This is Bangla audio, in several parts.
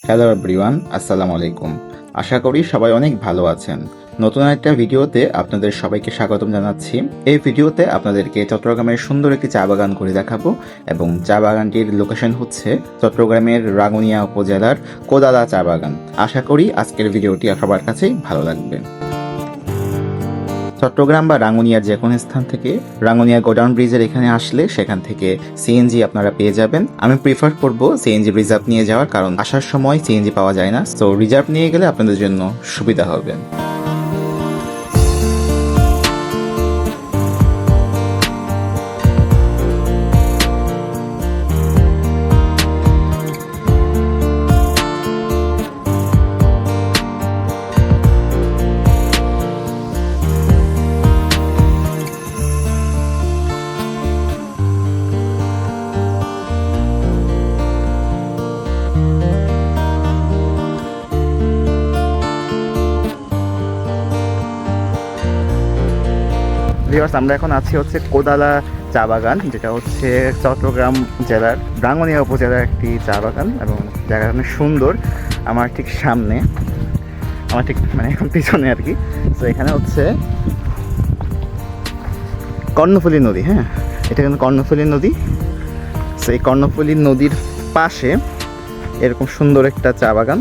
হ্যালো এভরিওয়ান, আসসালামু আলাইকুম। আশা করি সবাই অনেক ভালো আছেন। নতুন একটা ভিডিওতে আপনাদের সবাইকে স্বাগতম জানাচ্ছি। এই ভিডিওতে আপনাদেরকে চট্টগ্রামের সুন্দর একটি চা বাগান করে দেখাবো এবং চা বাগানটির লোকেশন হচ্ছে চট্টগ্রামের রাঙ্গুনিয়া উপজেলার কোদালা চা বাগান। আশা করি আজকের ভিডিওটি সবার কাছেই ভালো লাগবে। চট্টগ্রাম বা রাঙ্গুনিয়ার যে কোনো স্থান থেকে রাঙ্গুনিয়া গোডাউন ব্রিজের এখানে আসলে সেখান থেকে সিএনজি আপনারা পেয়ে যাবেন। আমি প্রিফার করব সিএনজি রিজার্ভ নিয়ে যাওয়ার, কারণ আসার সময় সিএনজি পাওয়া যায় না। তো রিজার্ভ নিয়ে গেলে আপনাদের জন্য সুবিধা হবে। ভিউয়ার্স, আমরা এখন আছি হচ্ছে কোদালা চা বাগান, যেটা হচ্ছে চট্টগ্রাম জেলার রাঙ্গুনিয়া উপজেলার একটি চা বাগান এবং জায়গাটা অনেক সুন্দর। আমার ঠিক সামনে, আমার ঠিক এখন পিছনে আর কি। তো এখানে হচ্ছে কর্ণফুলী নদী। হ্যাঁ, এটা কিন্তু কর্ণফুলী নদী। তো এই কর্ণফুলী নদীর পাশে এরকম সুন্দর একটা চা বাগান।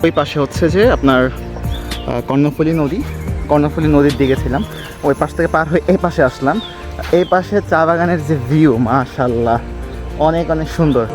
ওই পাশে হচ্ছে যে আপনার কর্ণফুলী নদীর দিকে ছিলাম। ওই পাশ থেকে পার হয়ে এই পাশে আসলাম। এই পাশে চা বাগানের যে ভিউ, মাশাআল্লাহ, অনেক অনেক সুন্দর।